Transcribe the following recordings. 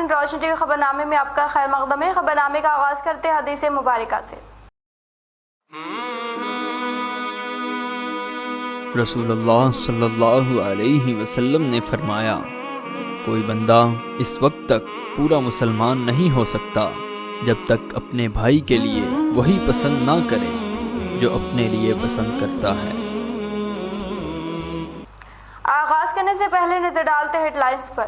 ناظرین، روشنی T V خبرنامے میں آپ کا خیر مقدم ہے۔ خبرنامے کا آغاز کرتے ہیں حدیث مبارکہ سے۔ رسول اللہ صلی اللہ علیہ وسلم نے فرمایا، کوئی بندہ اس وقت تک پورا مسلمان نہیں ہو سکتا جب تک اپنے بھائی کے لیے وہی پسند نہ کرے جو اپنے لیے پسند کرتا ہے۔ آغاز کرنے سے پہلے نظر ڈالتے ہیڈ لائنز پر۔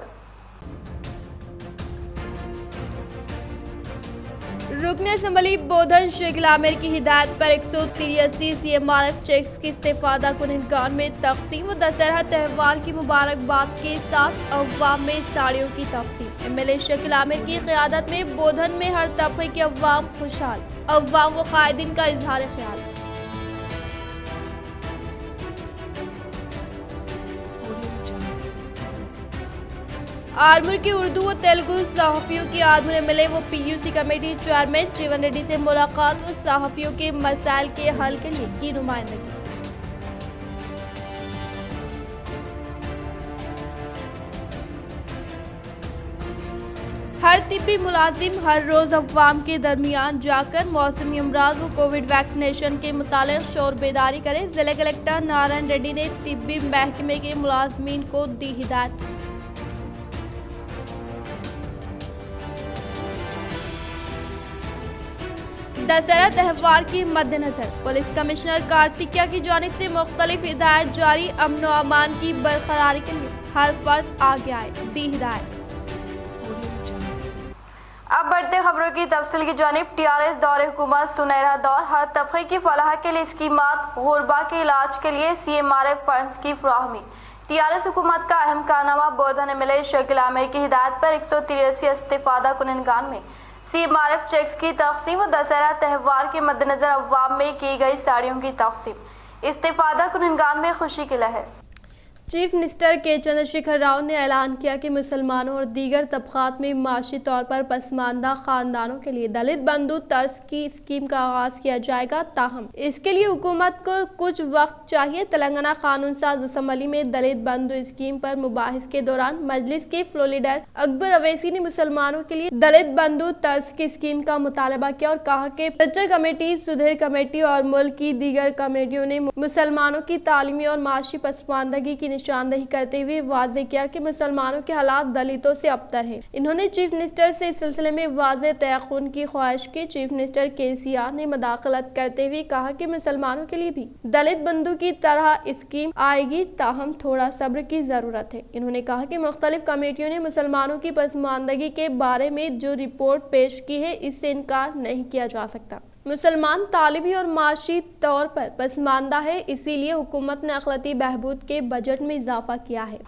رکن اسمبلی بودھن شکل عامر کی ہدایت پر 183 CMRF چیکس کی استفادہ کنندگان میں تقسیم و دسہرہ تہوار کی مبارکباد کے ساتھ عوام میں ساڑیوں کی تقسیم۔ MLA شکل عامر کی قیادت میں بودھن میں ہر طبقے کے عوام خوشحال، عوام و قائدین کا اظہار خیال۔ آرمور کے اردو و تیلگو صحافیوں کی آرمور MLA و PUC کمیٹی چیئرمین جیون ریڈی سے ملاقات و صحافیوں کے مسائل کے حل کے لیے کی نمائندگی۔ ہر طبی ملازم ہر روز عوام کے درمیان جا کر موسمی امراض و کووڈ ویکسینیشن کے متعلق شعور بیداری کرے۔ ضلع کلکٹر نارائن ریڈی نے طبی محکمے کے ملازمین کو دی ہدایت۔ دسہرہ تہوار کے مد نظر پولیس کمشنر کارتکیہ کی جانب سے مختلف ہدایات جاری۔ امن و امان کی برقراری کے لیے ہر فرد آگے آئے، دی ہدایت۔ اب بڑھتے خبروں کی تفصیل کی جانب۔ TRS دور حکومت سنہرا دور، ہر طبقے کی فلاح کے لیے اسکیمات، غربا کے علاج کے لیے CMRF فنڈز کی فراہمی۔ TRS حکومت کا اہم کارنامہ بودھن MLA شکل عامر کی ہدایت پر 183 استفادہ کنندگان میں CMRF چیکس کی تقسیم و دسہرہ تہوار کے مد نظر عوام میں کی گئی ساڑیوں کی تقسیم۔ استفادہ کنندگان میں خوشی کی لہر۔ چیف منسٹر کے چندر شیکھر راؤ نے اعلان کیا کہ مسلمانوں اور دیگر طبقات میں معاشی طور پر پسماندہ خاندانوں کے لیے دلت بندھو طرز کی اسکیم کا آغاز کیا جائے گا، تاہم اس کے لیے حکومت کو کچھ وقت چاہیے۔ تلنگانہ قانون ساز اسمبلی میں دلت بندھو اسکیم پر مباحث کے دوران مجلس کے فلور لیڈر اکبر اویسی نے مسلمانوں کے لیے دلت بندھو طرز کی اسکیم کا مطالبہ کیا اور کہا کہ پرچر کمیٹی، سدھیر کمیٹی اور ملک کی دیگر کمیٹیوں نے مسلمانوں کی تعلیمی اور معاشی پسماندگی کی نشاندہی کرتے ہوئے واضح کیا کہ مسلمانوں کے حالات دلتوں سے ابتر ہیں۔ انہوں نے چیف منسٹر سے اس سلسلے میں واضح تیقن کی خواہش کی۔ چیف منسٹر KCR نے مداخلت کرتے ہوئے کہا کہ مسلمانوں کے لیے بھی دلت بندھو کی طرح اسکیم آئے گی، تاہم تھوڑا صبر کی ضرورت ہے۔ انہوں نے کہا کہ مختلف کمیٹیوں نے مسلمانوں کی پسماندگی کے بارے میں جو رپورٹ پیش کی ہے، اس سے انکار نہیں کیا جا سکتا۔ مسلمان تعلیمی اور معاشی طور پر پسماندہ ہے، اسی لیے حکومت نے اقلیتی بہبود کے بجٹ میں اضافہ کیا ہے۔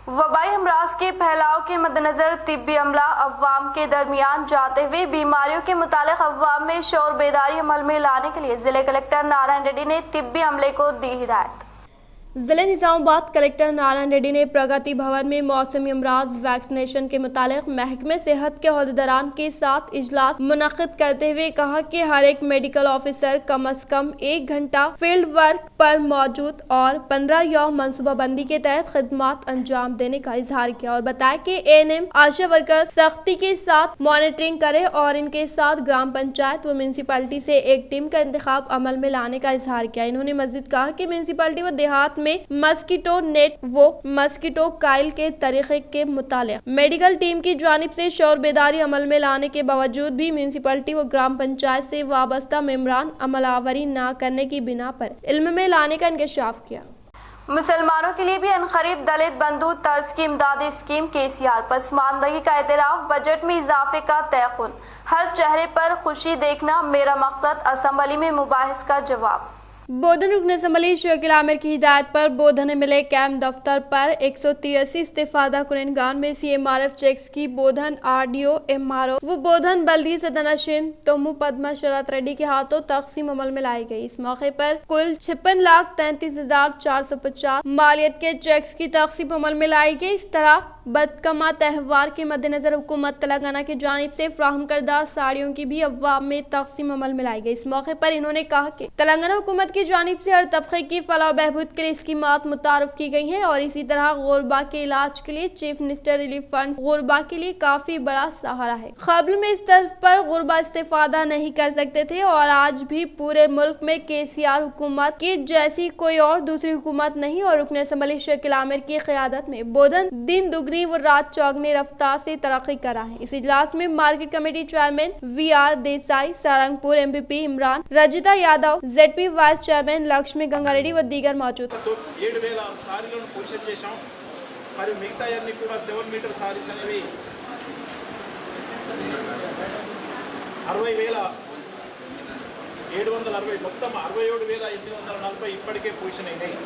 وبائی امراض کے پھیلاؤ کے مد نظر طبی عملہ عوام کے درمیان جاتے ہوئے بیماریوں کے متعلق عوام میں شعور بیداری عمل میں لانے کے لیے ضلع کلکٹر نارائن ریڈی نے طبی عملے کو دی ہدایت۔ ضلع نظام آباد کلکٹر نارائن ریڈی نے پرگتی بھون میں موسمی امراض ویکسینیشن کے متعلق محکمہ صحت کے عہدیداران کے ساتھ اجلاس منعقد کرتے ہوئے کہا کہ ہر ایک میڈیکل آفیسر کم از کم 1 گھنٹہ فیلڈ ورک پر موجود اور 15 یوم منصوبہ بندی کے تحت خدمات انجام دینے کا اظہار کیا اور بتایا کہ ANM آشا ورکر سختی کے ساتھ مانیٹرنگ کرے اور ان کے ساتھ گرام پنچایت و میونسپلٹی سے ایک ٹیم کا انتخاب عمل میں لانے کا اظہار کیا۔ انہوں نے مزید کہا کہ میونسپلٹی و دیہات میں مسکیٹو نیٹ و مسکیٹو کائل کے طریقے کے متعلق میڈیکل ٹیم کی جانب سے شعور بیداری عمل میں لانے کے باوجود بھی میونسپلٹی و گرام پنچایت سے وابستہ ممبران عمل آوری نہ کرنے کی بنا پر علم میں لانے کا انکشاف کیا۔ مسلمانوں کے لیے بھی عنقریب دلت بندھو طرز کی امدادی اسکیم KCR، پسماندگی کا اعتراف، بجٹ میں اضافے کا تیقن، ہر چہرے پر خوشی دیکھنا میرا مقصد، اسمبلی میں مباحث کا جواب۔ بودھن رکن اسمبلی شکل عامر کی ہدایت پر بودھن MLA کیمپ دفتر پر 183 استفادہ کنندگان میں CMRF چیکس کی بودھن RDO MRO و بودھن بلدی صدرنشین تومو پدما شرت ریڈی کے ہاتھوں تقسیم عمل میں لائی گئی۔ اس موقع پر کل 56,33,450 مالیت کے چیکس کی تقسیم عمل میں لائی گئی۔ اس طرح बदकमा त्यौहार के मद्देनजर हुकूमत तेलंगाना की जानिब से फराहम करदा साड़ियों की भी अवाम में तकसीम अमल में लाई गई। इस मौके पर इन्होंने कहा कि तेलंगाना हुकूमत की जानिब से हर तबके की फलाह बहबूद के लिए स्कीमात मुतारफ की गई हैं और इसी तरह गुरबा के इलाज के लिए चीफ मिनिस्टर रिलीफ फंड गुरबा के लिए काफी बड़ा सहारा है। क़ब्ल में इस तर्ज पर गुरबा इस्तेफादा नहीं कर सकते थे और आज भी पूरे मुल्क में केसीआर हुकूमत की जैसी कोई और दूसरी हुकूमत नहीं और रुकन असम्बली शकील आमिर की क़यादत में बोधन दिन दुगनी व रात चौगनी रफ्तार से तरक्की कर रहा है। इस इजलास में market committee chairman VR Desai, Sarangpur MPP Imran, Rajitha Yadav, ZP vice chairman Lakshmi Gangareddy व दीगर मौजूद। 7,000 సారీలను పొజిషన్ చేశాం। మరి మిగతా అన్ని కూడా 7 మీటర్ సారీస్ అనేవి 60,740 మొత్తం 67,840 ఇప్పటికే పొజిషన్ అయినాయి।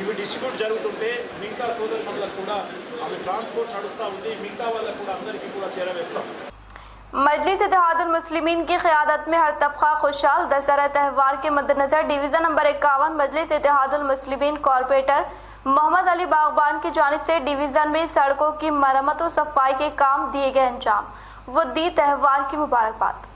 ఇవి డిస్ట్రిబ్యూట్ జరుగుతుంటే మిగతా సోదరులకు కూడా అవి ట్రాన్స్పోర్ట్ నడుస్తూ ఉంది, మిగతా వాళ్ళకు కూడా అందరికీ కూడా చేరవేస్తాం। मजलिस इत्तेहादुल मुस्लिमीन की क़यादत में हर तबका खुशहाल। दशहरा त्यौहार के मद्देनजर डिवीज़न नंबर 51 मजलिस इत्तेहादुल मुस्लिमीन कॉरपोरेटर मोहम्मद अली बागबान की जानिब से डिवीज़न में सड़कों की मरम्मत और सफाई के काम दिए गए अंजाम। वो दी त्यौहार की मुबारकबाद।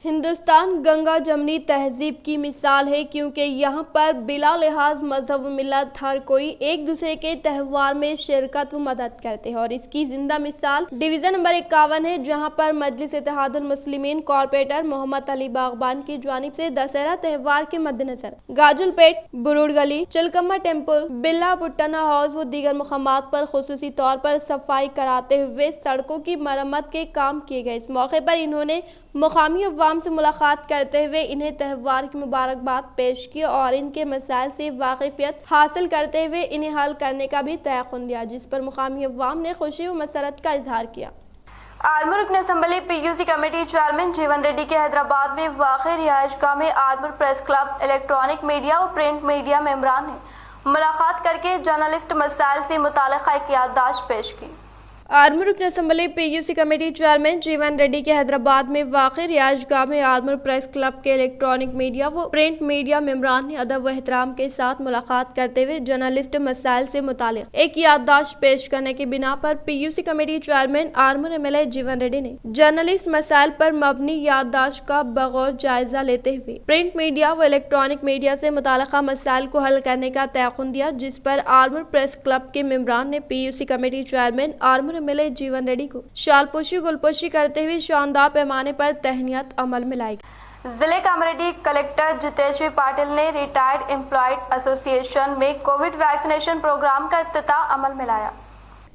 हिंदुस्तान गंगा जमनी तहजीब की मिसाल है क्योंकि यहाँ पर बिला लिहाज मजहब मिलत हर कोई एक दूसरे के त्यौहार में शिरकत व मदद करते हैं और इसकी जिंदा मिसाल डिवीज़न नंबर 51 है, जहाँ पर मजलिस इत्तेहादुल मुस्लिमीन कॉरपोरेटर मोहम्मद अली बागबान की जानिब से दशहरा त्यौहार के मद्देनजर गाजुलपेट, बुरुड़ गली, चिलकम्मा टेम्पल, बिल्ला पुट्टना हाउस व दीगर मुकामात पर खुसूसी तौर पर सफाई कराते हुए सड़कों की मरम्मत के काम किए गए। इस मौके पर इन्होंने मुकामी अवाम से मुलाकात करते हुए इन्हें त्यौहार की मुबारकबाद पेश की और इनके मसाइल से वाकिफियत हासिल करते हुए इन्हें हल करने का भी तयक़ुन दिया, जिस पर मुकामी अवाम ने खुशी व मसरत का इजहार किया। आर्मूर रुकन असम्बली PUC कमेटी चेयरमैन जीवन रेड्डी के हैदराबाद में वाक़ई रिहाइशगाह में Armoor press club, electronic media व प्रिंट मीडिया मेंबरान ने मुलाकात करके जर्नलिस्ट मसाइल से मुताल्लिक़ एक याददाश्त पेश की। आर्मूर रुकन असम्बली PUC कमेटी चेयरमैन जीवन रेड्डी के हैदराबाद में वाक़ई रिहाइशगाह में आर्मूर प्रेस क्लब के इलेक्ट्रॉनिक मीडिया व प्रिंट मीडिया मेंबरान ने अदब व एहतराम के साथ मुलाकात करते हुए जर्नलिस्ट मसाइल से मुताल्लिक़ एक याददाश्त पेश करने की बिना पर PUC committee chairman Armoor MLA जीवन रेड्डी ने जर्नलिस्ट मसाइल पर मबनी याददाश्त का बगौर जायजा लेते हुए प्रिंट मीडिया व इलेक्ट्रॉनिक मीडिया से मुताल्लिक़ा मसाइल को हल करने का तयक़ुन दिया, जिस पर आर्मूर प्रेस क्लब के मेंबरान ने PUC committee chairman Armoor MLA जीवन रेड्डी को शालपोशी गुलपोशी करते हुए शानदार पैमाने पर तहनीत अमल में लाई। जिले कामरेड्डी कलेक्टर जितेश्वरी पाटिल ने रिटायर्ड एम्प्लॉयड एसोसिएशन में कोविड वैक्सीनेशन प्रोग्राम का इफ्तिताह अमल में लाया।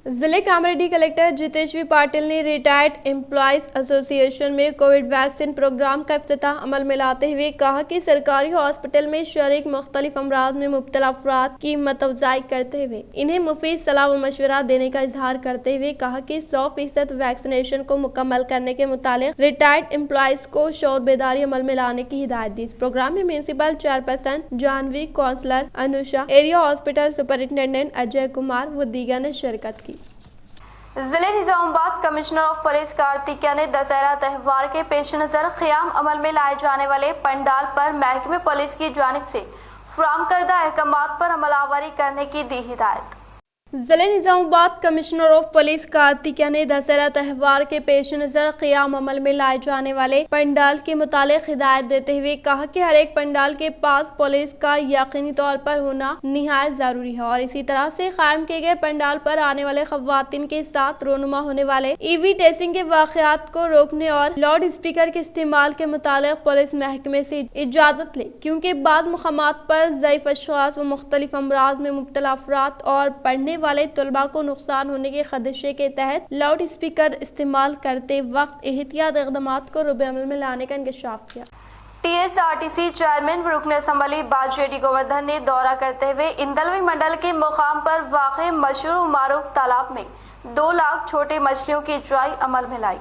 जिले कामरेड्डी कलेक्टर जितेश्वरी पाटिल ने रिटायर्ड एम्प्लॉयज एसोसिएशन में कोविड वैक्सीन प्रोग्राम का इफ्तिताह अमल में लाते हुए कहा कि सरकारी हॉस्पिटल में शरीक मुख्तलिफ अमराज में मुब्तला अफराद की मतवज़ाई करते हुए इन्हें मुफीद सलाह व मशवरा देने का इजहार करते हुए कहा कि 100% वैक्सीनेशन को मुकम्मल करने के मुतालिक रिटायर्ड एम्प्लॉयज को शौर बेदारी अमल में लाने की हिदायत दी। इस प्रोग्राम में municipal chairperson Jahnavi, councillor Anusha, area hospital superintendent Ajay Kumar व दीगर ने शिरकत की। जिले Nizamabad commissioner of police Kartikeya ने दशहरा त्यौहार के पेश नज़र क़याम अमल में लाए जाने वाले पंडाल पर महकमे पुलिस की जानिब से फराहम करदा अहकामात पर अमलावरी करने की दी हिदायत। जिले Nizamabad commissioner of police Kartikeya ने दशहरा त्यौहार के पेश नज़र क़याम अमल में लाए जाने वाले पंडाल के मुतालिक हिदायत देते हुए कहा कि हर एक पंडाल के पास पुलिस का यकीनी तौर पर होना निहायत ज़रूरी है और इसी तरह से कायम किए गए पंडाल पर आने वाले ख़वातीन के साथ रोनुमा होने वाले EV टेस्टिंग के वाक़यात को रोकने और लाउड स्पीकर के इस्तेमाल के मुतालिक पुलिस महकमे से इजाज़त ले, क्योंकि बाद मुक़ामात पर ज़ईफ़ अशख़ास व मुख्तलिफ अमराज में मुब्तला अफराद और पढ़ने वाले तलबा को नुकसान होने के खदशे के तहत लाउड स्पीकर इस्तेमाल करते वक्त एहतियात इक़दामात को रुबे अमल में लाने का इंकशाफ किया। TSRTC चेयरमैन व रुकन असम्बली बाजेडी गोवर्धन ने दौरा करते हुए इंदलवी मंडल के मुकाम पर वाक़े मशहूर मारूफ तालाब में 2 लाख छोटे मछलियों की ट्राई अमल में लाई।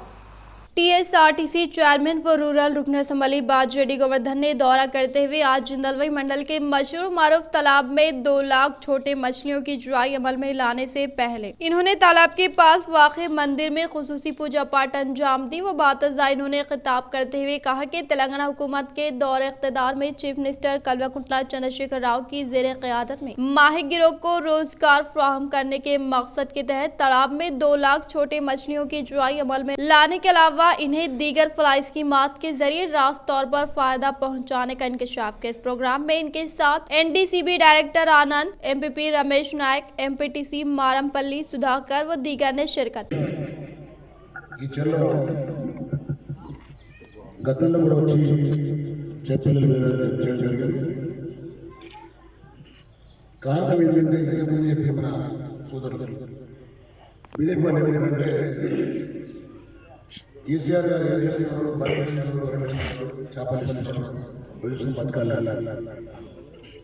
TSRTC चेयरमैन व रूरल रुकन असम्बली बाजेडी गोवर्धन ने दौरा करते हुए आज जिंदलवई मंडल के मशहूर मारूफ तालाब में 2 लाख छोटे मछलियों की जुआई अमल में लाने से पहले इन्होंने तालाब के पास वाक़े मंदिर में खुसूसी पूजा पाठ अंजाम दी। वो बात इन्होंने खिताब करते हुए कहा कि तेलंगाना हुकूमत के दौर इख्तिदार में चीफ मिनिस्टर कल्वाकुंतला चंद्रशेखर राव की ज़ेरे क़यादत में माही गिरोह को रोजगार फराहम करने के मकसद के तहत तालाब में 2 लाख छोटे मछलियों की जुआई अमल में लाने के अलावा इन्हें दीगर फलाई स्कीमात के जरिए रास्त तौर पर फायदा पहुंचाने का इंकशाफ किया। इस प्रोग्राम में इनके साथ NDCB डायरेक्टर आनंद, MPP रमेश नायक, MPTC मारमपल्ली सुधाकर व दीगर ने शिरकत की। గతంలో కూడా వచ్చి చెప్పలేదు చేయడం జరిగింది. కారణం ఏంటంటే ఇంతకుముందు చెప్పి మన సోదరులు బీజేపీ వాళ్ళు ఏమంటే కేసీఆర్ గారు ఏం చేస్తున్నారు, చేపలు ఇస్తున్నారు, బతకాలి.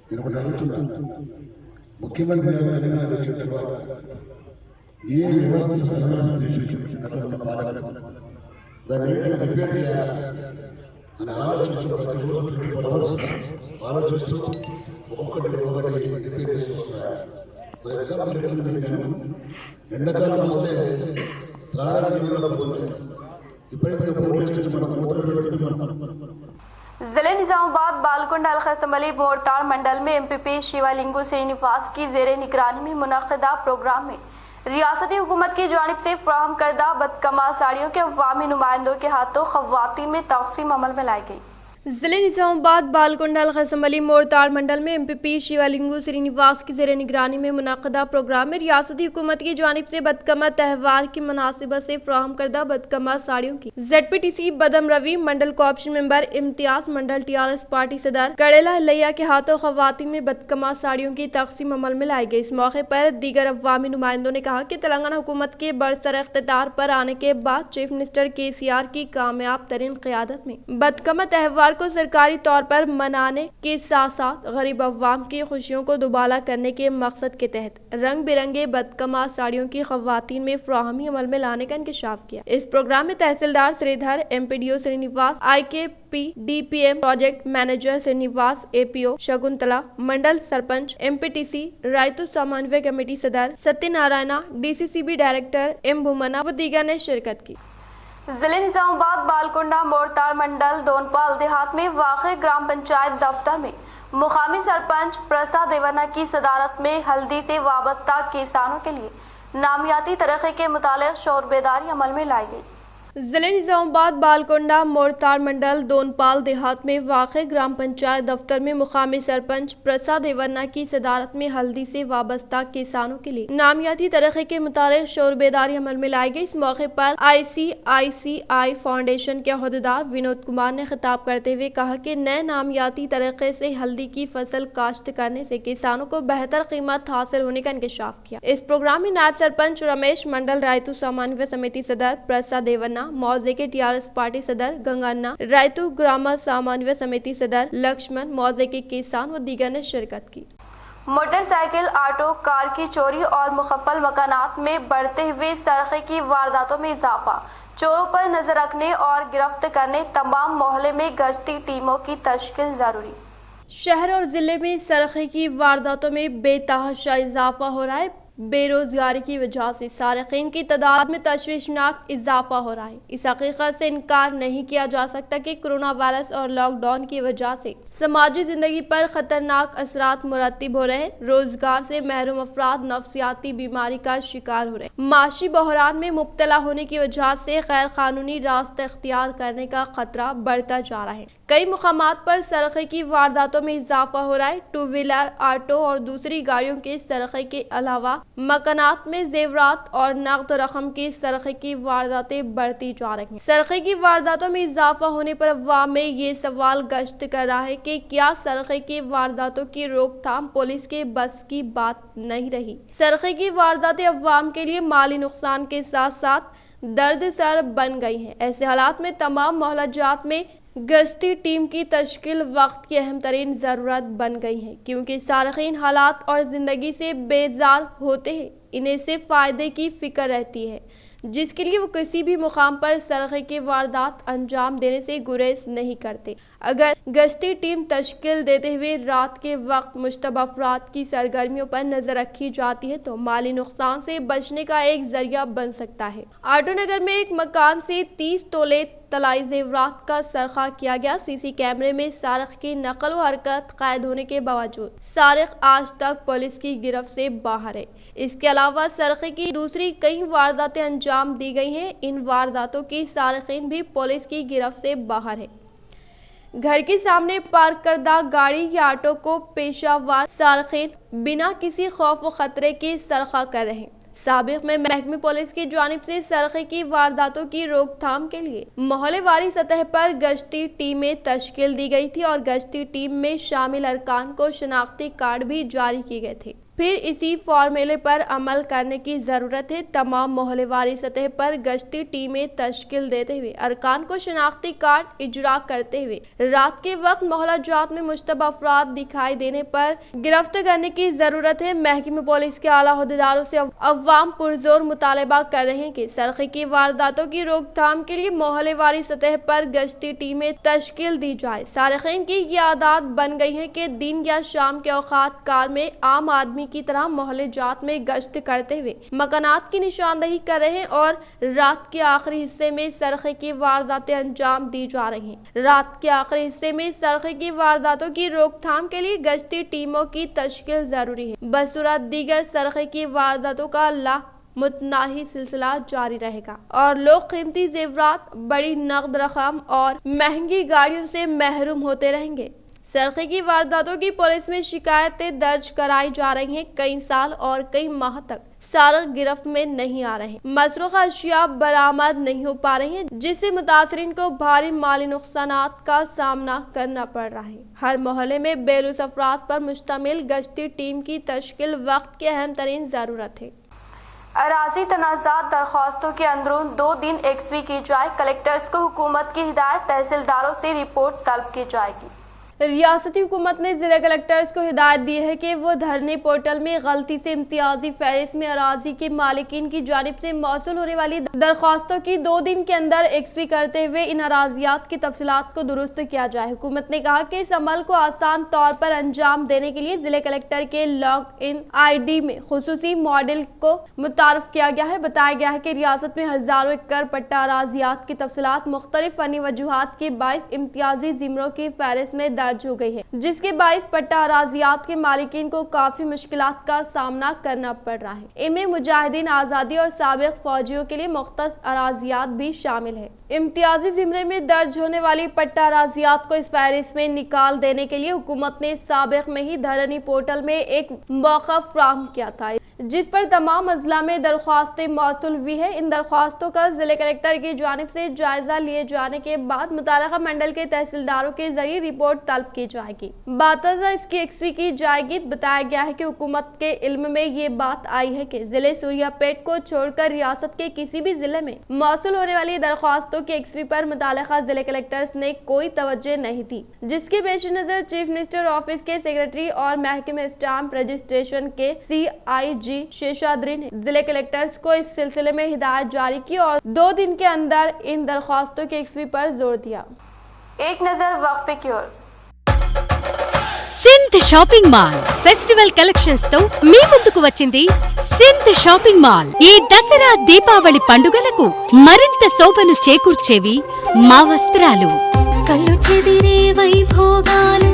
నేను ఒకటి అడుగుతున్నాను, ముఖ్యమంత్రి గారు తెలంగాణ వచ్చిన తర్వాత ఏ వ్యవస్థను సర్వనాశనం చేసి గతంలో పాలన దాన్ని ఏదైనా రిపేర్ చేయాలి అని ఆలోచించి ప్రతిరోజు 24 అవర్స్ ఆలోచిస్తూ ఒక్కొక్కటి రిపేర్ చేసి వస్తున్నారు. ఫర్ ఎగ్జాంపుల్ చెప్తున్నాను, నేను ఎండాకాలం వస్తే త్రాడానికి నీళ్ళు పోతున్నాయి. ఇప్పుడైతే బోర్లు వేస్తుంది, మనం మోటార్ పెడుతుంది. जिले निजामाबाद बालकुंड हल्का असम्बली मोरताड़ मंडल में MPP शिवलिंगु श्रीनिवास की जेरे निगरानी में मुनक़िदा प्रोग्राम में रियासती हुकूमत की जानिब से फराहम करदा बदकमा साड़ियों के अवामी नुमाइंदों के हाथों ख़वातीन में तक़सीम अमल में लाई गई। जिले निजामाबाद बालकुंड हल्का असम्बली मोरताड़ मंडल में MPP शिवलिंगु श्रीनिवास की जेरे निगरानी में मुनक़िदा प्रोग्राम में रियासती हुकूमत की जानिब से बदकमा त्यौहार की मुनासिबत से फराहम करदा बदकमा साड़ियों की ZPTC बदम रवि मंडल कोऑप्शन मेंबर इम्तियाज मंडल TRS पार्टी सदर कड़ेला लैया के हाथों ख़वातीन में बदकमा साड़ियों की तक़सीम अमल में लाई गई। इस मौके पर दीगर अवामी नुमाइंदों ने कहा कि तेलंगाना हुकूमत के बरसर इख्तियार पर आने के बाद चीफ मिनिस्टर KCR की कामयाब तरीन क़यादत में बदकमा त्यौहार को सरकारी तौर पर मनाने के साथ साथ गरीब अवाम की खुशियों को दुबाला करने के मकसद के तहत रंग बिरंगे बदकमा साड़ियों की ख़वातीन में फराहमी अमल में लाने का इंकशाफ किया। इस प्रोग्राम में tehsildar Sridhar, MPDO Srinivas, IKP DPM project manager Srinivas, APO Shakuntala, mandal sarpanch, MPTC Rythu Samanvaya committee सदर Satyanarayana, DCCB director M Bhumana व दीगर ने शिरकत की। जिले निजामाबाद बालकुंडा मोरताड़ मंडल दोनपाल देहात में वाक़े ग्राम पंचायत दफ्तर में मुकामी सरपंच प्रसाद देवना की सदारत में हल्दी से वाबस्ता किसानों के लिए नामियाती तरीक़े के मुतालिक शौर बेदारी अमल में लाई गई। जिले निजामाबाद बालकुंडा मोरताड़ मंडल दोनपाल देहात में वाक़े ग्राम पंचायत दफ्तर में मुकामी सरपंच प्रसाद देवना की सदारत में हल्दी से वाबस्ता किसानों के लिए नामियाती तरीक़े के मुताबिक शौर बेदारी अमल में लाई गई। इस मौके पर ICICI फाउंडेशन के अहदेदार विनोद कुमार ने खिताब करते हुए कहा कि नए नामियाती तरीक़े से हल्दी की फसल काश्त करने से किसानों को बेहतर कीमत हासिल होने का इंकशाफ किया। इस प्रोग्राम में नायब सरपंच रमेश, मंडल रायतु समन्वय समिति सदर प्रसाद देवना, मौजे के TRS पार्टी सदर गंगान्ना, रायतु ग्राम समन्वय समिति सदर लक्ष्मण, मौजे के किसान व दीगर ने शिरकत की। मोटरसाइकिल, ऑटो, कार की चोरी और मुखफ़ल मकानात में बढ़ते हुए सरक़े की वारदातों में इजाफा, चोरों पर नजर रखने और गिरफ्त करने तमाम मोहल्ले में गश्ती टीमों की तश्कील जरूरी। शहर और जिले में सरक़े की वारदातों में बेतहाशा इजाफा हो रहा है। बेरोजगारी की वजह से सारकीन की तादाद में तशवीशनाक इजाफा हो रहा है। इस हकीकत से इनकार नहीं किया जा सकता कि कोरोना वायरस और लॉकडाउन की वजह से समाजी जिंदगी पर खतरनाक असरात मुरतब हो रहे हैं। रोजगार से महरूम अफराद नफ्सियाती बीमारी का शिकार हो रहे हैं। माशी बहरान में मुब्तला होने की वजह से गैर कानूनी रास्ते इख्तियार करने का खतरा बढ़ता जा रहा है। कई मुकामात पर सरक़े की वारदातों में इजाफा हो रहा है। 2 व्हीलर, ऑटो और दूसरी गाड़ियों के सरक़े के अलावा मकानात में जेवरात और नकद रकम की सरक़े की वारदातें बढ़ती जा रही हैं। सरक़े की वारदातों में इजाफा होने पर अवाम में ये सवाल गश्त कर रहा है कि क्या सरक़े की वारदातों की रोकथाम पुलिस के बस की बात नहीं रही। सरक़े की वारदातें अवाम के लिए माली नुकसान के साथ साथ दर्द सर बन गई हैं। ऐसे हालात में तमाम मोहल्लाजात में गश्ती टीम की तश्कील वक्त की अहम तरीन ज़रूरत बन गई है, क्योंकि सारकीन हालात और ज़िंदगी से बेजार होते हैं। इन्हें सिर्फ फ़ायदे की फ़िक्र रहती है। जिसके लिए वो किसी भी मुकाम पर सरक़े की वारदात अंजाम देने से गुरेज नहीं करते। अगर गश्ती टीम तश्कील देते हुए रात के वक्त मुश्तबा अफराद की सरगर्मियों पर नजर रखी जाती है तो माली नुकसान से बचने का एक जरिया बन सकता है। आटो नगर में एक मकान से 30 तोले तलाई जेवरात का सरखा किया गया। सीसी कैमरे में सारिक की नकल व हरकत कैद होने के बावजूद सारिक आज तक पुलिस की गिरफ्त से बाहर है। इसके अलावा सरखे की दूसरी कई वारदातें अंजाम दी गई हैं। इन वारदातों की सारिकीन भी पुलिस की गिरफ्त से बाहर है। घर के सामने पार्क करदा गाड़ी या ऑटो को पेशावर सारिकीन बिना किसी खौफ व खतरे के सरखा कर रहे हैं। साबिक में महकमे पुलिस की जानिब से सरखे की वारदातों की रोकथाम के लिए मोहल्लेवारी सतह पर गश्ती टीमें तश्कील दी गई थी और गश्ती टीम में शामिल अरकान को शनाख्ती कार्ड भी जारी किए गए थे। फिर इसी फॉर्मूले पर अमल करने की ज़रूरत है। तमाम मोहल्लेवारी सतह पर गश्ती टीमें तश्कील देते हुए अरकान को शनाख्ती कार्ड इजरा करते हुए रात के वक्त मोहल्ला जात में मुश्तबा अफराद दिखाई देने पर गिरफ्त करने की ज़रूरत है। महकमे पुलिस के आला अहदेदारों से अवाम पुरजोर मुतालबा कर रहे हैं कि सरखे की वारदातों की रोकथाम के लिए मोहल्लेवारी सतह पर गश्ती टीमें तश्कील दी जाए। सारिकीन की ये आदत बन गई है कि दिन या शाम के औकात कार में आम आदमी की तरह मोहल्ले जात में गश्त करते हुए मकानात की निशानदही कर रहे हैं और रात के आखिरी हिस्से में सरखे की वारदातें अंजाम दी जा रही हैं। रात के आखिरी हिस्से में सरखे की वारदातों की रोकथाम के लिए गश्ती टीमों की तश्कील जरूरी है। बसूरत दीगर सरखे की वारदातों का मुतनाही सिलसिला जारी रहेगा और लोग कीमती जेवरात, बड़ी नकद रकम और महंगी गाड़ियों से महरूम होते रहेंगे। सरखे की वारदातों की पुलिस में शिकायतें दर्ज कराई जा रही हैं। कई साल और कई माह तक सारिक गिरफ्त में नहीं आ रहे, मसरूक़ अशिया बरामद नहीं हो पा रही हैं, जिससे मुतासरीन को भारी माली नुकसानात का सामना करना पड़ रहा है। हर मोहल्ले में बेलूस अफराद पर मुश्तमिल गश्ती टीम की तश्कील वक्त की अहम तरीन ज़रूरत है। अराजी तनाज़ात दरख्वास्तों के अंदरून 2 दिन एक्सवी की जाए। कलेक्टर्स को हुकूमत की हिदायत, तहसीलदारों से रिपोर्ट तलब की जाएगी। रियासती हुकूमत ने जिला कलेक्टर्स को हिदायत दी है कि वो धरने पोर्टल में गलती से इम्तियाजी फहरिस्त में अराजी के मालिकीन की जानिब से मौसूल होने वाली दरख्वास्तों की 2 दिन के अंदर एक्सवी करते हुए इन अराजियात की तफसीलात को दुरुस्त किया जाए। हुकूमत ने कहा कि इस अमल को आसान तौर पर अंजाम देने के लिए जिले कलेक्टर के लॉग इन ID में खुसूसी मॉडल को मुतारफ किया गया है। बताया गया है कि रियासत में हजारों एकड़ पट्टा अराजियात की तफसीलात मुख्तलिफ फनी वजूहात के बाइस इम्तियाजी जिमरों की फहरिस्त में दर्ज हो गई है, जिसके बाइस पट्टा अराजियात के मालिकीन को काफी मुश्किलात का सामना करना पड़ रहा है। इनमें मुजाहिदीन आज़ादी और साबिक फौजियों के लिए मुख्तस अराजियात भी शामिल है। इम्तियाजी जिमरे में दर्ज होने वाली पट्टा अराजियात को इस फहरिस्त में निकाल देने के लिए हुकूमत ने साबिक में ही धरनी पोर्टल में एक मौका फ्राहम किया था, जिस पर तमाम अजला में दरख्वास्तें मौसूल हुई है। इन दरख्वास्तों का जिले कलेक्टर की जानिब से जायजा लिए जाने के बाद मुताल्लिका मंडल के तहसीलदारों के जरिए रिपोर्ट तलब की जाएगी। बातज़ा इसकी एक्सवी की जाएगी। बताया गया है कि हुकूमत के इल्म में ये बात आई है कि जिले सूर्यापेट को छोड़कर रियासत के किसी भी जिले में मौसूल होने वाली दरख्वास्तों की एक्सवी पर मुताल्लिका जिले कलेक्टर्स ने कोई तवज्जो नहीं दी, जिसके पेश नजर चीफ मिनिस्टर ऑफिस के सेक्रेटरी और महकमे स्टाम्प रजिस्ट्रेशन के CIG शेषाद्री ने जिले कलेक्टर्स को इस सिलसिले में हिदायत जारी की और 2 दिन के अंदर इन दरख्वास्तों की एक्सवी पर जोर दिया। एक नजर वक्फे की ओर। Sinth shopping mall festival collections తో మీ ముందుకు వచ్చింది సింత్ షాపింగ్ మాల్. ఈ దసరా దీపావళి పండుగలకు మరింత శోభను చేకూర్చేవి మా వస్త్రాలు. కళ్ళు చెదిరే వైభోగాలు,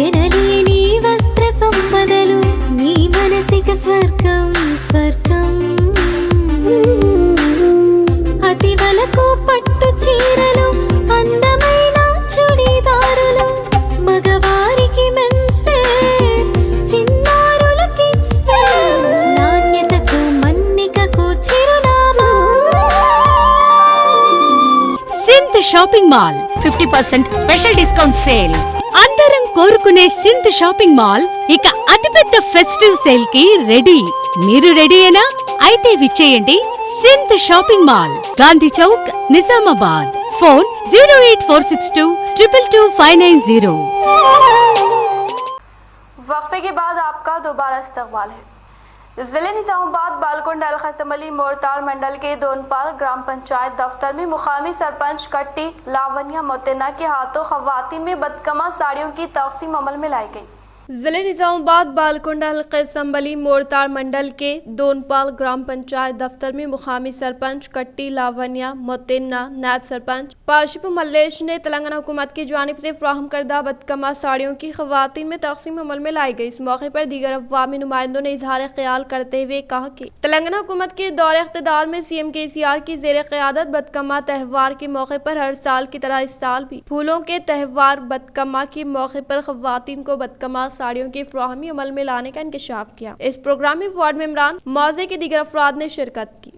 ఎనలేని వస్త్ర సంపదలు, నీ మనసిక స్వర్గం స్వర్గం. అతి వలకు పట్టు చీరలు, అందమైన చుడిదారులు, మగవారికి మెన్స్ వేర్, చిన్నారుల కిడ్స్ వేర్, నాణ్యతకు మన్నికకు చిరునామా synth shopping mall 50% special discount sale. అందరం కోరుకునే సింత్ షాపింగ్ మాల్ ఇక అతిపెద్ద ఫెస్టివ్ సేల్ కి రెడీ. మీరు రెడీయేనా? అయితే విచ్చేయండి Sinth shopping mall, Gandhi Chowk, Nizamabad. Phone 08462222590. वक्फे के बाद आपका दोबारा इस्तकबाल है। जिले निजामाबाद बालकुंड अलखा असम्बली मोरताड़ मंडल के दोनपाल ग्राम पंचायत दफ्तर में मुकामी सरपंच कट्टी लावनिया मोतेना के हाथों खवातीन में बदकमा साड़ियों की तकसीम अमल में लाई गई। जिले निजामाबाद बालकुंड हल्के असम्बली मोरताड़ मंडल के दोनपाल ग्राम पंचायत दफ्तर में मुकामी सरपंच कट्टी लावनिया मोतेना नायब सरपंच पाशिप मल्लेश ने तेलंगाना हुकूमत की जानिब से फ्राहम करदा बदकमा साड़ियों की खवातीन में तकसीम अमल में लाई गई। इस मौके पर दीगर अवामी नुमाइंदों ने इजहार ख्याल करते हुए कहा कि तेलंगाना हुकूमत के दौरे इख्तिदार में CM KCR की जेर क़यादत बदकमा त्यौहार के मौके पर हर साल की तरह इस साल भी फूलों के त्यौहार बदकमा के मौके पर खवातीन को बदकमा साड़ियों की फ्राहमी अमल में लाने का इंकशाफ किया। इस प्रोग्राम में वार्ड मेंबरान मौजे के दीगर अफराद ने शिरकत की।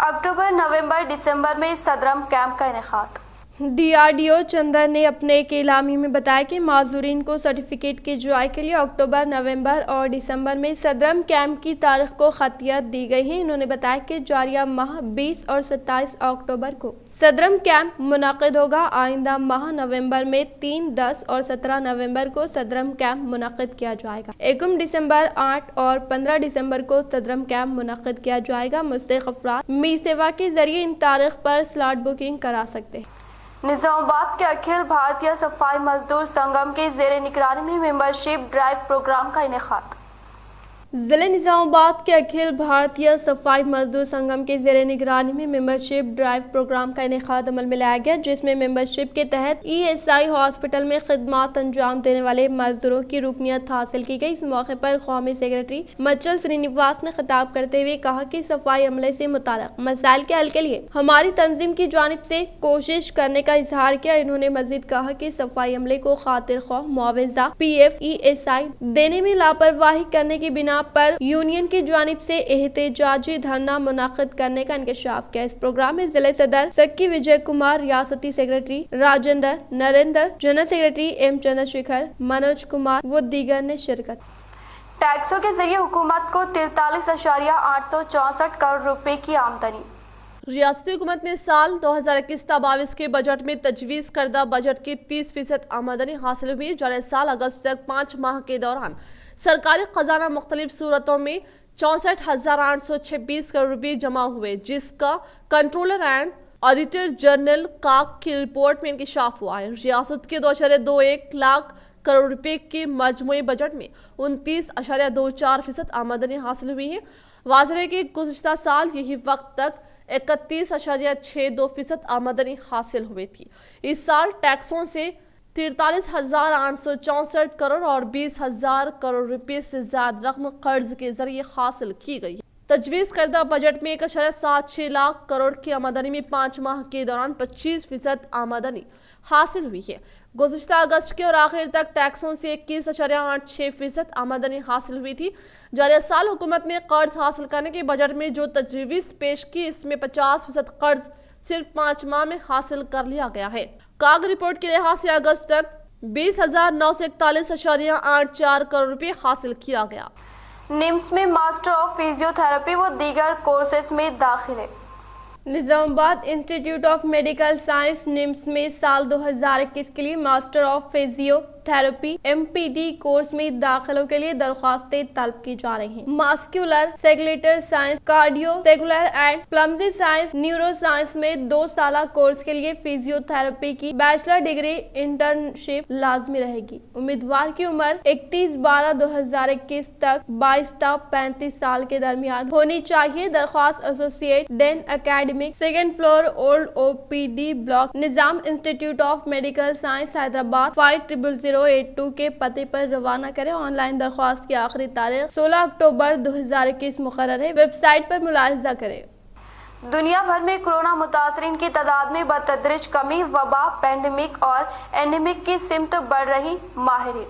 अक्टूबर, नवंबर, दिसंबर में सदरम कैंप का इनेकाद। DRDO चंदर ने अपने एक एलामी में बताया कि माजूरीन को सर्टिफिकेट के इजराए के लिए अक्टूबर, नवंबर और दिसंबर में सदरम कैंप की तारीख को खतियत दी गई है। इन्होंने बताया कि जारिया माह 20 और 27 अक्टूबर को सदरम कैंप मुनक़िद होगा। आइंदा माह नवंबर में 3, 10 और 17 नवंबर को सदरम कैंप मुनक़िद किया जाएगा। 1 दिसंबर, 8 और 15 दिसंबर को सदरम कैंप मुनक़िद किया जाएगा। मुस्तहिक़ अफराद मी सेवा के जरिए इन तारीख पर स्लॉट बुकिंग करा सकते हैं। निजामाबाद के अखिल भारतीय सफाई मजदूर संगम के जेर निगरानी में मेंबरशिप ड्राइव प्रोग्राम का इनेकाद। जिले निजामाबाद के अखिल भारतीय सफाई मजदूर संगम के जेर निगरानी में मेंबरशिप ड्राइव प्रोग्राम का इनेकाद अमल में लाया गया, जिसमें मेंबरशिप के तहत ESI हॉस्पिटल में खिदमात अंजाम देने वाले मजदूरों की रुकनियत हासिल की गई। इस मौके पर कौमी सेक्रेटरी मच्चल श्रीनिवास ने खिताब करते हुए कहा कि सफाई अमले से मुताल्लिक़ मसाइल के हल के लिए हमारी तंजीम की जानिब से कोशिश करने का इजहार किया। इन्होंने मजीद कहा कि सफाई अमले को खातिर खौफ मुआवजा PF ESI देने में लापरवाही करने की बिना पर यूनियन की जानिब से एहतजाजी धरना मुनाकिद करने का इंकशाफ किया। इस प्रोग्राम में जिले सदर सक्की विजय कुमार, रियासती secretary Rajendra Narendra, general secretary M Chandrashekhar, Manoj Kumar व दीगर ने शिरकत। टैक्सों के जरिए हुकूमत को 43.864 करोड़ रुपए की आमदनी। रियासती हुकूमत ने साल 2021-22 के बजट में तजवीज़ करदा बजट की 30% आमदनी हासिल हुई। जाने साल अगस्त तक 5 माह के दौरान सरकारी खजाना मुख्तलिफ सूरतों में 64,826 करोड़ रुपये जमा हुए, जिसका कंट्रोलर एंड ऑडिटर जनरल काक की रिपोर्ट में इंकशाफ हुआ है। रियासत के 2.21 लाख करोड़ रुपए के मजमूई बजट में 29.24% आमदनी हासिल हुई है। वाज़ेह है कि गुज़िश्ता साल यही वक्त तक 31.62% आमदनी हासिल हुई थी। इस साल टैक्सों से 43,864 करोड़ और 20,000 करोड़ रुपए से ज्यादा रकम कर्ज के जरिए हासिल की गई है। तजवीज़ करदा बजट में 1.76 लाख करोड़ की आमदनी में 5 माह के दौरान 25% आमदनी हासिल हुई है। गुज़िश्ता अगस्त के और आखिर तक टैक्सों से 21.86% आमदनी हासिल हुई थी। जारी साल हुकूमत ने कर्ज हासिल करने के बजट में जो तजवीज़ पेश की, इसमें 50% कर्ज सिर्फ 5 माह में हासिल कर लिया गया है। काग रिपोर्ट के लिहाज से अगस्त तक 20,941.84 करोड़ रुपए हासिल किया गया। निम्स में मास्टर ऑफ फिजियोथेरेपी व दीगर कोर्सेज में दाखिले। Nizamabad institute of medical science NIMS में साल 2021 के लिए master of physiotherapy MPD course में दाखिलों के लिए दरख्वास्तें तलब की जा रही हैं। मस्कुलर सेगुलेटर साइंस, कार्डियो सेगुलर एंड प्लम्जी साइंस, न्यूरो साइंस में 2 साला कोर्स के लिए फिजियोथेरेपी की बैचलर डिग्री इंटर्नशिप लाजमी रहेगी। उम्मीदवार की उम्र 31/12/2021 तक 22 से 35 साल के दरमियान होनी चाहिए। दरख्वास्त associate dean academic, 2nd floor, old OPD block, Nizam institute of medical science, Hyderabad 500082 के पते पर रवाना करें। ऑनलाइन दरख्वास्त की आखिरी तारीख 16 अक्टूबर 2021 मुकर्रर है। वेबसाइट पर मुलाहिजा करें। दुनिया भर में कोरोना मुतासरीन की तादाद में बतदरीज कमी, वबा, पेंडेमिक और एंडेमिक की सिमत बढ़ रही। माहिरीन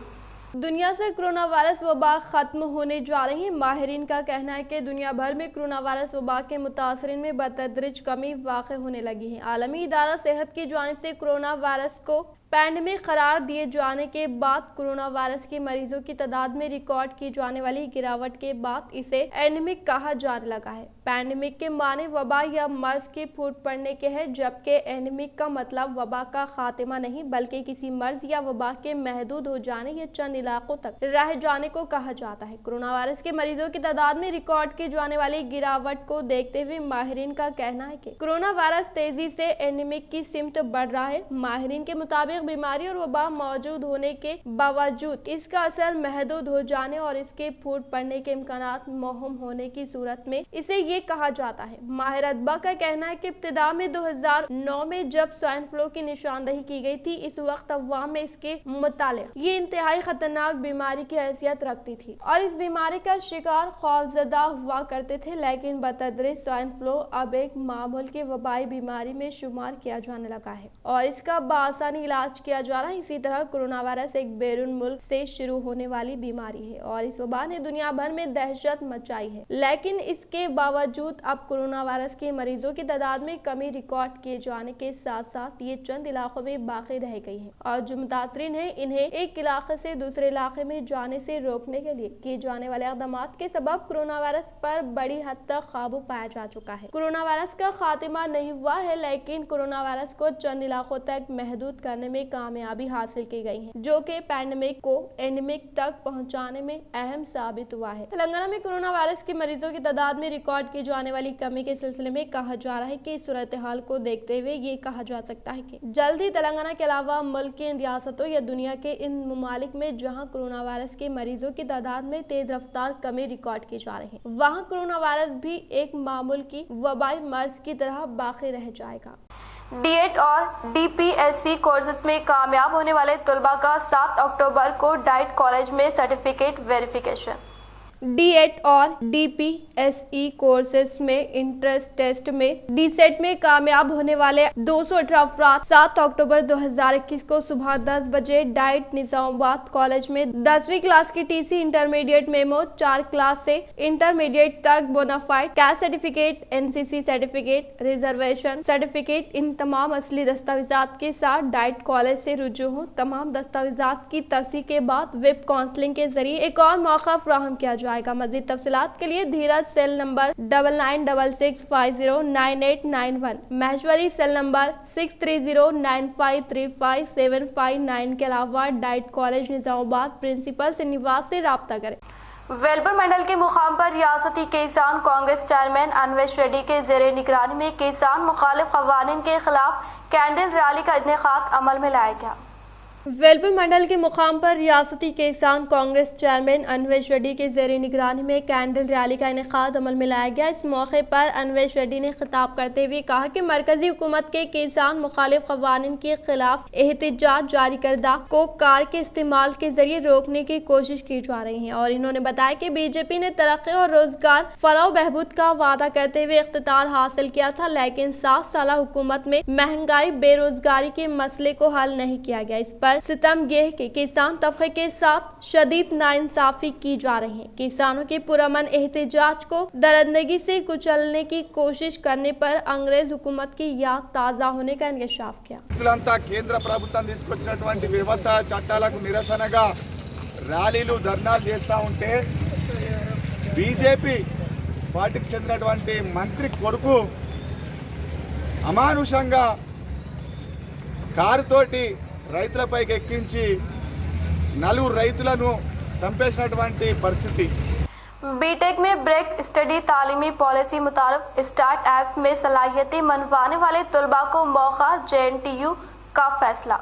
दुनिया से कोरोना वायरस वबा खत्म होने जा रही है। माहिरीन का कहना है कि दुनिया भर में कोरोना वायरस वबा के मुतासरीन में बतदरीज कमी वाक़ होने लगी है। आलमी इदारा सेहत की जानिब से कोरोना वायरस को पैंडेमिक करार दिए जाने के बाद कोरोना वायरस के मरीजों की तादाद में रिकॉर्ड की जाने वाली गिरावट के बाद इसे एंडेमिक कहा जाने लगा है। पैंडेमिक के माने वबा या मर्ज के फूट पड़ने के है, जबकि एंडेमिक का मतलब वबा का खात्मा नहीं बल्कि किसी मर्ज या वबा के महदूद हो जाने या चंद इलाकों तक रह जाने को कहा जाता है। कोरोना वायरस के मरीजों की तादाद में रिकॉर्ड की जाने वाली गिरावट को देखते हुए माहिरीन का कहना है कि कोरोना वायरस तेजी से एंडेमिक की सिमत बढ़ रहा है। माहिरीन के मुताबिक बीमारी और वबा मौजूद होने के बावजूद इसका असर महदूद हो जाने और इसके फूट पड़ने के इम्कानात मौहूम होने की सूरत में इसे ये कहा जाता है। माहिर अतबा का कहना है कि इब्तिदा में 2009 में जब स्वाइन फ्लू की निशानदही की गई थी, इस वक्त अवाम में इसके मुतालिक ये इंतहाई खतरनाक बीमारी की हैसियत रखती थी और इस बीमारी का शिकार खौफजदा हुआ करते थे, लेकिन बतदरीज स्वाइन फ्लू अब एक मामूल की वबाई बीमारी में शुमार किया जाने लगा है और इसका बासानी इलाज किया जा रहा है। इसी तरह कोरोना वायरस एक बैरून मुल्क से शुरू होने वाली बीमारी है और इस वबा ने दुनिया भर में दहशत मचाई है, लेकिन इसके बावजूद अब कोरोना वायरस के मरीजों की तादाद में कमी रिकॉर्ड किए जाने के साथ साथ ये चंद इलाकों में बाकी रह गई है और जो मुतासरीन है इन्हें एक इलाके से दूसरे इलाके में जाने से रोकने के लिए किए जाने वाले इक़दाम के सबब कोरोना वायरस पर बड़ी हद तक काबू पाया जा चुका है। कोरोना वायरस का खात्मा नहीं हुआ है, लेकिन कोरोना वायरस को चंद इलाकों तक महदूद करने में कामयाबी हासिल की गई है, जो कि पैंडेमिक को एंडेमिक तक पहुंचाने में अहम साबित हुआ है। तेलंगाना में कोरोना वायरस के मरीजों की तादाद में रिकॉर्ड की जाने वाली कमी के सिलसिले में कहा जा रहा है कि इस सूरत हाल को देखते हुए ये कहा जा सकता है कि जल्द ही तेलंगाना के अलावा मुल्क की इन रियासतों या दुनिया के इन ममालिक में जहां कोरोना वायरस के मरीजों की तादाद में तेज रफ्तार कमी रिकॉर्ड की जा रही है, वहां कोरोना वायरस भी एक मामूल की वबाई मर्ज की तरह बाकी रह जाएगा। D.Ed और DPSC कोर्सेज में कामयाब होने वाले तलबा का 7 अक्टूबर को डाइट कॉलेज में सर्टिफिकेट वेरिफिकेशन। D.Ed और DPSE कोर्सेज में इंट्रेंस टेस्ट में D.Set में कामयाब होने वाले 218 अफराद 7 अक्टूबर 2021 को सुबह 10 बजे डाइट निजामाबाद कॉलेज में 10वीं क्लास की TC इंटरमीडिएट मेमो 4 क्लास से इंटरमीडिएट तक bona fide caste certificate, NCC certificate, reservation certificate इन तमाम असली दस्तावेजात के साथ डाइट कॉलेज से रुजू हो। तमाम दस्तावेजात की तस्दीक के बाद वेब काउंसलिंग के जरिए एक और मौका फराहम किया जाएगा। मजीद तफसीलात के लिए Dheeraj cell number 9966509891, Maheshwari cell number 6309535759 के अलावा डाइट कॉलेज निजामाबाद प्रिंसिपल से निवास से राब्ता करें। वेलपुर मंडल के मुकाम पर रियासती किसान कांग्रेस चेयरमैन अन्वेश रेड्डी के जेर निगरानी में किसान मुखालिफ कवानीन के खिलाफ कैंडल रैली का इनेकाद अमल में लाया गया। वेलपुर मंडल के मुकाम पर रियासती किसान कांग्रेस चेयरमैन अन्वेश रेड्डी के जेर निगरानी में कैंडल रैली का इनेकाद अमल में लाया गया। इस मौके पर अन्वेश रेड्डी ने खिताब करते हुए कहा कि मरकजी हुकूमत के किसान मुखालिफ कवानीन के खिलाफ एहतजाज जारी करदा को कार के इस्तेमाल के जरिए रोकने की कोशिश की जा रही है और इन्होंने बताया कि बीजेपी ने तरक्की और रोजगार फलाह बहबूद का वादा करते हुए इख्तितार हासिल किया था, लेकिन 7 साल हुकूमत में महंगाई बेरोजगारी के मसले को हल नहीं किया गया। इस पर सितमगेह के किसान तबके के साथ शदीद नाइंसाफी की जा रही है। किसानों के पुरअमन एहतजाज को दरअंदगी से कुचलने की कोशिश करने पर अंग्रेज हुकूमत की याद ताज़ा होने का इंकशाफ किया। కేంద్ర ప్రభుత్వం తీసుకొచ్చినటువంటి వ్యవసాయ చట్టాలకు నిరసనగా ర్యాలీలు ధర్నాలు చేస్తూ ఉంటే బీజేపీ పార్టీకి చెందినటువంటి మంత్రి కొడుకు అమానుషంగా కారుతోటి రైతులపైకి ఎక్కించి 4 రైతులను చంపేసినటువంటి పరిస్థితి। बीटेक में ब्रेक स्टडी तालीमी पॉलिसी मुताबिक स्टार्ट एप्स में सलाहियतें मनवाने वाले तलबा को मौका। JNTU का फैसला।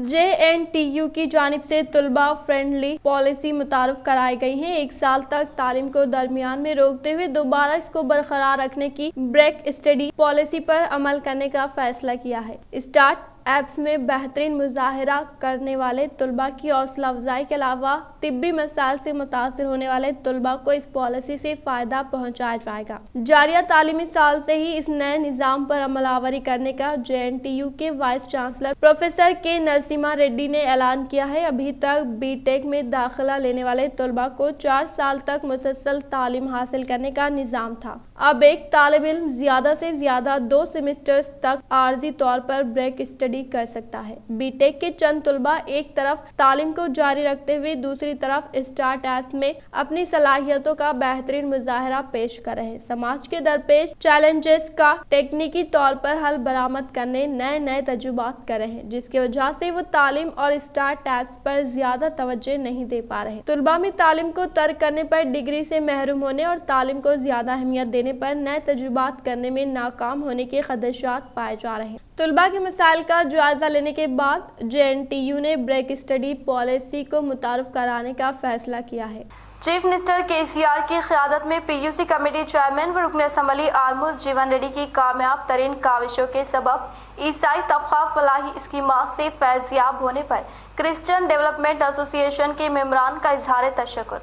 JNTU की जानिब से तलबा फ्रेंडली पॉलिसी मुतारफ कराई गई है। 1 साल तक तालीम को दरमियान में रोकते हुए दोबारा इसको बरकरार रखने की ब्रेक स्टडी पॉलिसी पर अमल करने का फैसला किया है। स्टार्ट एप्स में बेहतरीन मुजाहिरा करने वाले तलबा की हौसला अफजाई के अलावा तिब्बी मसाइल से मुतासर होने वाले तलबा को इस पॉलिसी से फ़ायदा पहुँचाया जाएगा। जारिया तालीमी साल से ही इस नए निज़ाम पर अमलावरी करने का JNTU के वाइस चांसलर प्रोफेसर के नरसिम्हा रेड्डी ने ऐलान किया है। अभी तक बीटेक में दाखिला लेने वाले तलबा को 4 साल तक मुसलसल तालीम हासिल करने का निज़ाम था। अब एक तालिब इल्म ज़्यादा से ज़्यादा 2 सेमेस्टर्स तक आर्जी तौर पर ब्रेक स्टडी स्टडी कर सकता है। बीटेक के चंद तलबा एक तरफ तालीम को जारी रखते हुए दूसरी तरफ स्टार्ट ऐप में अपनी सलाहियतों का बेहतरीन मुजाहरा पेश कर रहे हैं। समाज के दरपेश चैलेंजेस का टेक्निकी तौर पर हल बरामद करने नए नए तजुबात कर रहे हैं, जिसकी वजह से वो तालीम और स्टार्ट ऐप्स पर ज्यादा तवज्जो नहीं दे पा रहे। तलबा में तालीम को तर्क करने पर, डिग्री से महरूम होने और तालीम को ज्यादा अहमियत देने पर नए तजुबात करने में नाकाम होने के खदशात पाए जा रहे हैं। तलबा के मसाइल का जायजा लेने के बाद JNTU ने ब्रेक स्टडी पॉलिसी को मुतारफ कराने का फैसला किया है। चीफ मिनिस्टर KCR की क़यादत में PUC कमेटी चेयरमैन व रुकन असम्बली आर्मूर जीवन रेड्डी की कामयाब तरीन काविशों के सबब ईसाई तबका फलाही स्कीमात से फैज़याब होने पर क्रिश्चियन डेवलपमेंट एसोसिएशन के मेंबरान का इजहार तशक्कुर।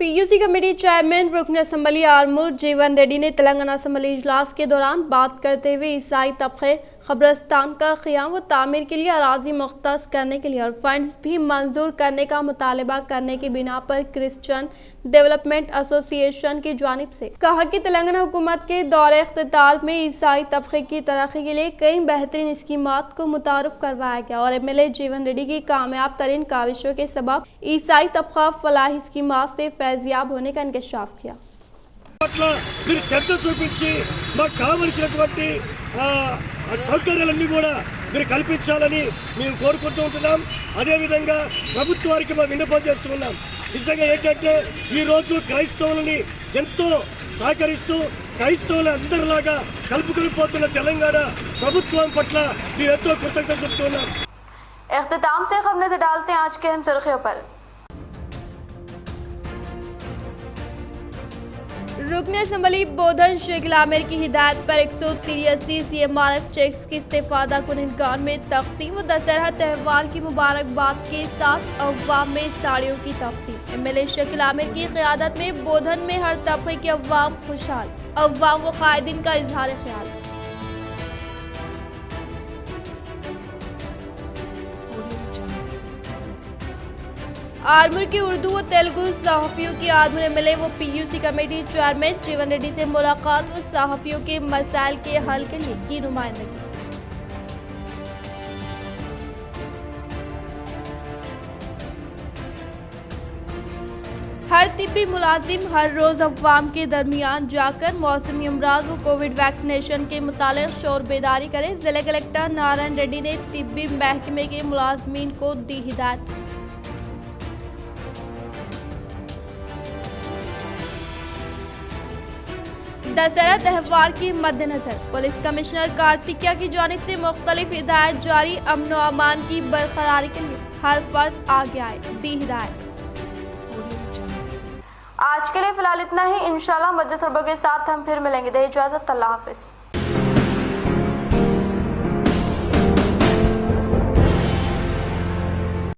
PUC कमेटी चेयरमैन रुकन असम्बली आर्मूर जीवन रेड्डी ने तेलंगाना असम्बली इजलास के दौरान बात करते हुए ईसाई तबके कब्रिस्तान का क़याम व तामीर के लिए अराजी मुख्तस करने के लिए और फंड्स भी मंजूर करने का मुतालबा करने की बिना पर क्रिश्चियन डेवलपमेंट एसोसिएशन की जानिब से कहा कि तेलंगाना हुकूमत के दौरे इख्तितार में ईसाई तबके की तरक्की के लिए कई बेहतरीन स्कीमात को मुतारफ करवाया गया और MLA जीवन रेड्डी की कामयाब तरीन काविशों के सबब ईसाई तबका फलाही स्कीमात से फैज़याब होने का इंकशाफ किया। మీరు శ్రద్ధ చూపించి మాకు కావలసినటువంటి సౌకర్యాలన్నీ కూడా మీరు కల్పించాలని మేము కోరుకుంటూ ఉంటున్నాం। అదేవిధంగా ప్రభుత్వానికి మేము విన్నపం చేస్తున్నాం। నిజంగా ఏంటంటే ఈరోజు క్రైస్తవులని ఎంతో సహకరిస్తూ క్రైస్తవుల అందరిలాగా కలుపుకొని పోతున్న తెలంగాణ ప్రభుత్వం పట్ల మేము ఎంతో కృతజ్ఞత చెప్తున్నాం। इख्तिताम से खबर नजर डालते हैं आज के अहम सुर्खियों पर। रुकन असम्बली बोधन शेख आमिर की हिदायत पर 183 CMRF चेक्स की इस्तेफादा कुनगान में तकसीम व दशहरा त्यौहार की मुबारकबाद के साथ अवाम में साड़ियों की तकसीम। MLA शेख आमिर की क़यादत में बोधन में हर तबके के अवाम खुशहाल, अवाम व कायदीन का इजहार ख्याल। आर्मूर की उर्दू व तेलुगु सहाफ़ियों की आर्मूर MLA व PUC कमेटी चेयरमैन जीवन रेड्डी से मुलाकात व सहाफ़ियों के मसाइल के हल के लिए की नुमाइंदगी। हर तिब्बी मुलाजिम हर रोज़ अवाम के दरमियान जाकर मौसमी अमराज व कोविड वैक्सीनेशन के मुतालिक शोर बेदारी करें। जिला कलेक्टर नारायण रेड्डी ने तिब्बी महकमे के मुलाजमीन को दी हिदायत। दशहरा त्यौहार के मद्देनजर पुलिस कमिश्नर कार्तिकिया की जानिब से मुख्तलिफ हिदायत जारी। अमन व अमान की बरकरारी के लिए हर फर्द आगे आए, दी हिदायत। आज के लिए फिलहाल इतना ही। इंशाल्लाह मज़ीद खबरों के साथ हम फिर मिलेंगे। दे इजाज़त, अल्लाह हाफिज़।